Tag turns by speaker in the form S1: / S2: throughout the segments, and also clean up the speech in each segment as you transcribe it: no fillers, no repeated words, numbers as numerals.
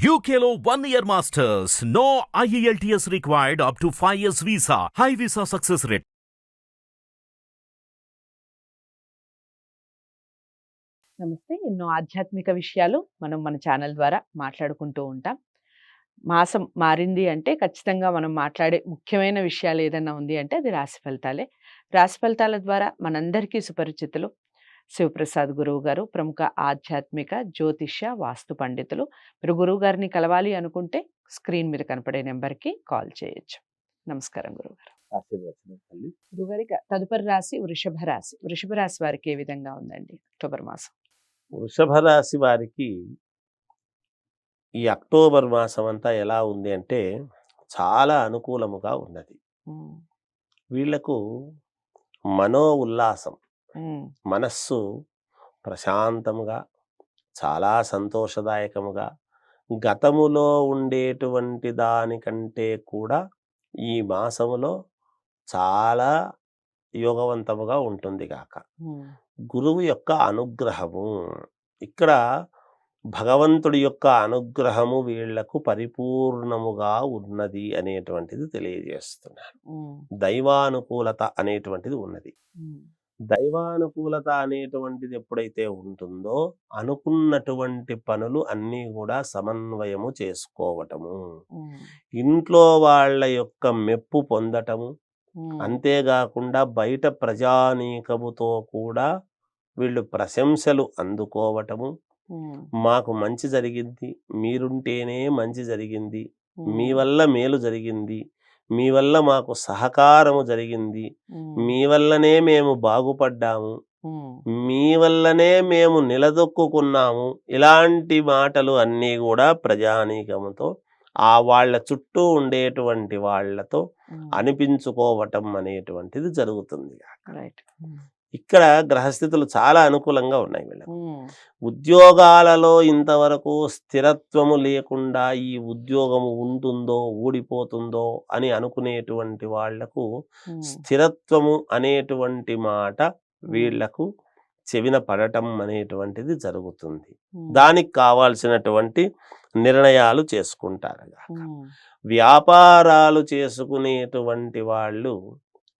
S1: UKLO 1 year masters. No IELTS required up to 5 years visa. High visa success rate.
S2: నమస్తే. ఎన్నో ఆధ్యాత్మిక విషయాలు మనం మన ఛానల్ ద్వారా మాట్లాడుకుంటూ ఉంటాం. మాసం మారింది అంటే ఖచ్చితంగా మనం మాట్లాడే ముఖ్యమైన విషయాలు ఏదన్నా ఉంది అంటే అది రాశి ఫలితాలే. రాశి ఫలితాల ద్వారా మనందరికీ సుపరిచితులు శివప్రసాద్ గురువు గారు, ప్రముఖ ఆధ్యాత్మిక జ్యోతిష్య వాస్తు పండితులు. మీరు గురువు గారిని కలవాలి అనుకుంటే స్క్రీన్ మీద కనపడే నెంబర్కి కాల్ చేయొచ్చు. నమస్కారం గురువుగారు. గురుగారి తదుపరి రాశి వృషభ రాశి. వృషభ రాశి వారికి ఏ విధంగా ఉందండి అక్టోబర్ మాసం?
S3: వృషభ రాశి వారికి ఈ అక్టోబర్ మాసం అంతా ఎలా ఉంది అంటే చాలా అనుకూలముగా ఉన్నది. వీళ్లకు మనో ఉల్లాసం, మనస్సు ప్రశాంతముగా, చాలా సంతోషదాయకముగా, గతములో ఉండేటువంటి దానికంటే కూడా ఈ మాసములో చాలా యోగవంతముగా ఉంటుంది గాక. గురువు యొక్క అనుగ్రహము, ఇక్కడ భగవంతుడి యొక్క అనుగ్రహము వీళ్లకు పరిపూర్ణముగా ఉన్నది అనేటువంటిది తెలియజేస్తున్నాను. దైవానుకూలత అనేటువంటిది ఉన్నది. దైవానుకూలత అనేటువంటిది ఎప్పుడైతే ఉంటుందో అనుకున్నటువంటి పనులు అన్నీ కూడా సమన్వయము చేసుకోవటము, ఇంట్లో వాళ్ళ యొక్క మెప్పు పొందటము, అంతేకాకుండా బయట ప్రజానీకముతో కూడా వీళ్ళు ప్రశంసలు అందుకోవటము, మాకు మంచి జరిగింది, మీరుంటేనే మంచి జరిగింది, మీ వల్ల మేలు జరిగింది, మీ వల్ల మాకు సహకారము జరిగింది, మీ వల్లనే మేము బాగుపడ్డాము, మీ వల్లనే మేము నిలదొక్కున్నాము, ఇలాంటి మాటలు అన్నీ కూడా ప్రజానీకముతో ఆ వాళ్ళ చుట్టూ ఉండేటువంటి వాళ్లతో అనిపించుకోవటం అనేటువంటిది జరుగుతుంది. ఇక్కడ గ్రహస్థితులు చాలా అనుకూలంగా ఉన్నాయి వీళ్ళకు. ఉద్యోగాలలో ఇంతవరకు స్థిరత్వము లేకుండా ఈ ఉద్యోగము ఉంటుందో ఊడిపోతుందో అని అనుకునేటువంటి వాళ్లకు స్థిరత్వము అనేటువంటి మాట వీళ్లకు చెవిన పడటం అనేటువంటిది జరుగుతుంది. దానికి కావాల్సినటువంటి నిర్ణయాలు చేసుకుంటారు. వ్యాపారాలు చేసుకునేటువంటి వాళ్ళు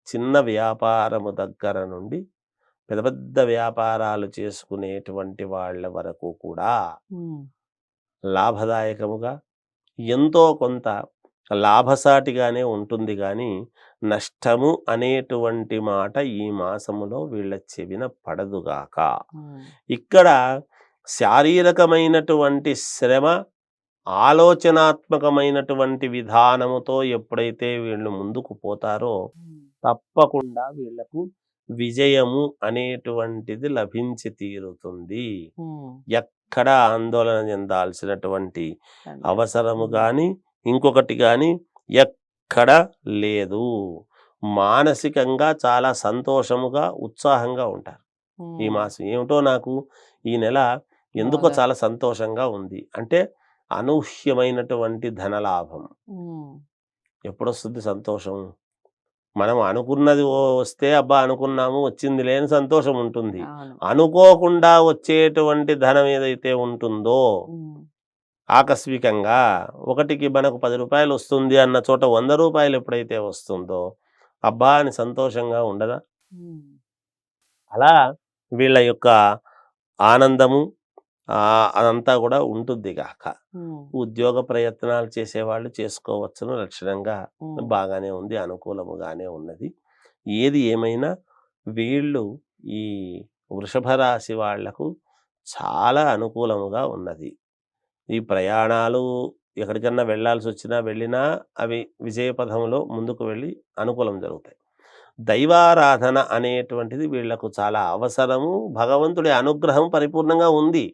S3: చిన్న వ్యాపారము దగ్గర నుండి పెద్ద పెద్ద వ్యాపారాలు చేసుకునేటువంటి వాళ్ళ వరకు కూడా లాభదాయకముగా ఎంతో కొంత లాభసాటిగానే ఉంటుంది. కానీ నష్టము అనేటువంటి మాట ఈ మాసములో వీళ్ళ చెవిన పడదుగాక. ఇక్కడ శారీరకమైనటువంటి శ్రమ, ఆలోచనాత్మకమైనటువంటి విధానముతో ఎప్పుడైతే వీళ్ళు ముందుకు పోతారో తప్పకుండా వీళ్లకు విజయము అనేటువంటిది లభించి తీరుతుంది. ఎక్కడ ఆందోళన చెందాల్సినటువంటి అవసరము కానీ ఇంకొకటి కానీ ఎక్కడ లేదు. మానసికంగా చాలా సంతోషముగా ఉత్సాహంగా ఉంటారు ఈ మాసం. ఏమిటో నాకు ఈ నెల ఎందుకో చాలా సంతోషంగా ఉంది అంటే అనూహ్యమైనటువంటి ధనలాభం. ఎప్పుడొస్తుంది సంతోషం? మనం అనుకున్నది వస్తే అబ్బా అనుకున్నాము వచ్చింది లేని సంతోషం ఉంటుంది. అనుకోకుండా వచ్చేటువంటి ధనం ఏదైతే ఉంటుందో ఆకస్మికంగా ఒకటికి మనకు 10 రూపాయలు వస్తుంది అన్న చోట 100 రూపాయలు ఎప్పుడైతే వస్తుందో అబ్బా అని సంతోషంగా ఉండదా? అలా వీళ్ళ యొక్క ఆనందము అదంతా కూడా ఉంటుంది గాక. ఉద్యోగ ప్రయత్నాలు చేసేవాళ్ళు చేసుకోవచ్చును, లక్షణంగా బాగానే ఉంది, అనుకూలముగానే ఉన్నది. ఏది ఏమైనా వీళ్ళు ఈ వృషభ రాశి వాళ్లకు చాలా అనుకూలముగా ఉన్నది. ఈ ప్రయాణాలు ఎక్కడికన్నా వెళ్ళాల్సి వచ్చినా వెళ్ళినా అవి విజయపథంలో ముందుకు వెళ్ళి అనుకూలం జరుగుతాయి. దైవారాధన అనేటువంటిది వీళ్లకు చాలా అవసరము. భగవంతుడి అనుగ్రహం పరిపూర్ణంగా ఉంది.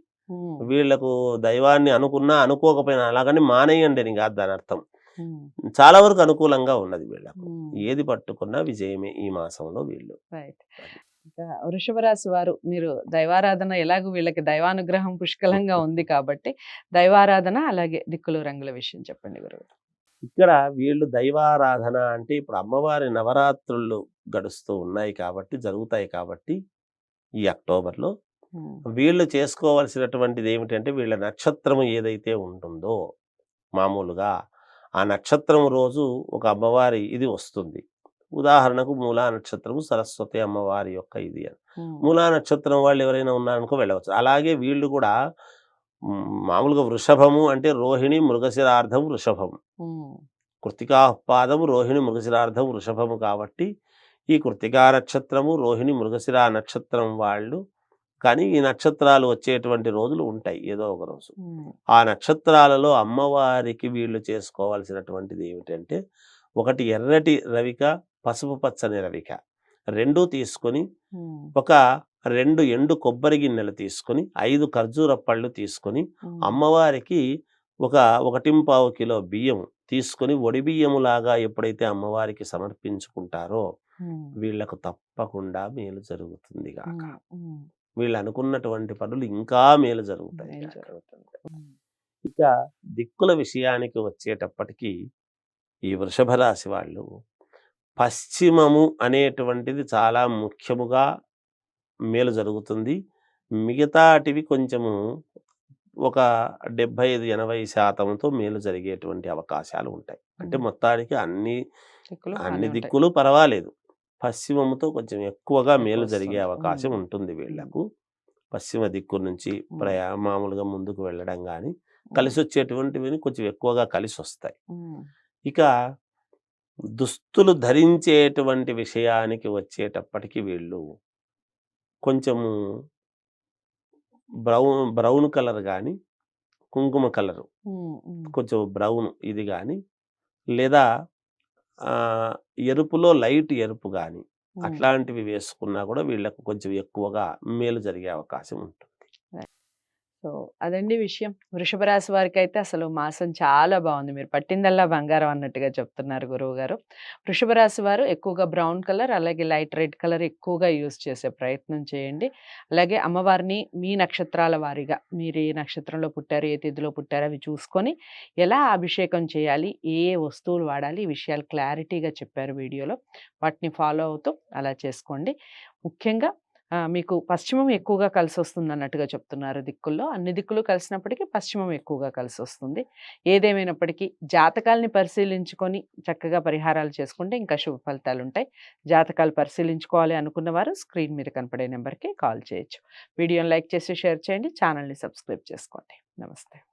S3: వీళ్లకు దైవాన్ని అనుకున్నా అనుకోకపోయినా అలాగని మానేయండి అని కాదు దాని అర్థం. చాలా వరకు అనుకూలంగా ఉన్నది వీళ్లకు. ఏది పట్టుకున్నా విజయమే ఈ మాసంలో వీళ్ళు.
S2: వృషభ రాశి వారు మీరు దైవారాధన ఎలాగో వీళ్ళకి దైవానుగ్రహం పుష్కలంగా ఉంది కాబట్టి దైవారాధన అలాగే దిక్కులు రంగుల విషయం చెప్పండి గురువు.
S3: ఇక్కడ వీళ్ళు దైవారాధన అంటే ఇప్పుడు అమ్మవారి నవరాత్రులు గడుస్తూ ఉన్నాయి కాబట్టి జరుగుతాయి కాబట్టి ఈ అక్టోబర్లో
S2: ఉమ్,
S3: వీళ్ళు చేసుకోవాల్సినటువంటిది ఏమిటంటే వీళ్ళ నక్షత్రం ఏదైతే ఉంటుందో మామూలుగా ఆ నక్షత్రం రోజు ఒక అమ్మవారి ఇది వస్తుంది. ఉదాహరణకు మూలా నక్షత్రము సరస్వతి అమ్మవారి యొక్క ఇది అని.
S2: ఉమ్,
S3: మూలా నక్షత్రం వాళ్ళు ఎవరైనా ఉన్నారనుకో వెళ్ళవచ్చు. అలాగే వీళ్ళు కూడా మామూలుగా వృషభము అంటే రోహిణి మృగశిరార్థం వృషభం,
S2: ఉమ్,
S3: కృత్తికాపాదము రోహిణి మృగశిరార్థం వృషభము కాబట్టి ఈ కృత్తికా నక్షత్రము రోహిణి మృగశిర నక్షత్రం వాళ్ళు కానీ ఈ నక్షత్రాలు వచ్చేటువంటి రోజులు ఉంటాయి ఏదో ఒక రోజు.
S2: ఉమ్,
S3: ఆ నక్షత్రాలలో అమ్మవారికి వీళ్ళు చేసుకోవాల్సినటువంటిది ఏమిటంటే ఒకటి ఎర్రటి రవిక, పసుపు పచ్చని రవిక రెండూ తీసుకొని
S2: ఉమ్,
S3: ఒక 2 ఎండు కొబ్బరి గిన్నెలు తీసుకొని 5 ఖర్జూర పళ్ళు తీసుకొని
S2: ఉమ్,
S3: అమ్మవారికి ఒక 1.25 కిలో బియ్యం తీసుకొని ఒడి బియ్యములాగా ఎప్పుడైతే అమ్మవారికి సమర్పించుకుంటారో
S2: ఉమ్,
S3: వీళ్లకు తప్పకుండా మేలు జరుగుతుంది గాక.
S2: ఉమ్, ఉమ్,
S3: వీళ్ళు అనుకున్నటువంటి పనులు ఇంకా మేలు జరుగుతాయి
S2: ఏం
S3: గాక.
S2: జరుగుతుంది? ఉమ్,
S3: ఇక దిక్కుల విషయానికి వచ్చేటప్పటికి ఈ వృషభ రాశి వాళ్ళు పశ్చిమము అనేటువంటిది చాలా ముఖ్యముగా మేలు జరుగుతుంది. మిగతాటివి కొంచెము ఒక 75-80% మేలు జరిగేటువంటి అవకాశాలు ఉంటాయి. అంటే
S2: ఉమ్.
S3: మొత్తానికి అన్ని
S2: దిక్కులు బాగానే
S3: అన్ని
S2: ఉంటాయి.
S3: దిక్కులు పర్వాలేదు. పశ్చిమముతో కొంచెం ఎక్కువగా మేలు
S2: ఎక్కువ
S3: జరిగే
S2: వస్తుంది.
S3: అవకాశం
S2: ఉమ్,
S3: ఉంటుంది వీళ్ళకు. పశ్చిమ దిక్కు నుంచి మామూలుగా ముందుకు వెళ్ళడం గాని
S2: ఉమ్,
S3: కలిసొచ్చేటువంటివి కొంచెం ఎక్కువగా కలిసొస్తాయి.
S2: ఉమ్,
S3: ఇక దుస్తులు ధరించేటువంటి విషయానికి వచ్చేటప్పటికి వీళ్ళు కొంచెము బ్రౌన్ కలర్ గాని, కుంకుమ కలరు
S2: ఉమ్, ఉమ్,
S3: కొంచెం బ్రౌన్ ఇది గాని లేదా ఆహ్, ఎరుపులో లైట్ ఎరుపు గాని
S2: ఉమ్.
S3: అట్లాంటివి వేసుకున్నా కూడా వీళ్ళకు కొంచెం ఎక్కువగా మేలు జరిగే అవకాశం ఉంటుంది.
S2: సో అదండి విషయం. వృషభ రాశి వారికైతే అసలు మాసం చాలా బాగుంది. మీరు పట్టిందల్లా బంగారం అన్నట్టుగా చెప్తున్నారు గురువుగారు. వృషభ రాశి వారు ఎక్కువగా బ్రౌన్ కలర్ అలాగే లైట్ రెడ్ కలర్ ఎక్కువగా యూజ్ చేసే ప్రయత్నం చేయండి. అలాగే అమ్మవారిని మీ నక్షత్రాల వారీగా మీరు ఏ నక్షత్రంలో పుట్టారు, ఏ తిథిలో పుట్టారు అవి చూసుకొని ఎలా అభిషేకం చేయాలి, ఏ ఏ వస్తువులు వాడాలి ఈ విషయాలు క్లారిటీగా చెప్పారు వీడియోలో. వాటిని ఫాలో అవుతూ అలా చేసుకోండి. ముఖ్యంగా మీకు పశ్చిమం ఎక్కువగా కలిసొస్తుంది అన్నట్టుగా చెప్తున్నారు దిక్కుల్లో. అన్ని దిక్కులు కలిసినప్పటికీ పశ్చిమం ఎక్కువగా కలిసొస్తుంది. ఏదేమైనప్పటికీ జాతకాల్ని పరిశీలించుకొని చక్కగా పరిహారాలు చేసుకుంటే ఇంకా శుభ ఫలితాలుంటాయి. జాతకాలు పరిశీలించుకోవాలి అనుకున్న వారు స్క్రీన్ మీద కనపడే నెంబర్‌కి కాల్ చేయొచ్చు. వీడియోని లైక్ చేసి షేర్ చేయండి. ఛానల్‌ని సబ్స్క్రైబ్ చేసుకోండి. నమస్తే.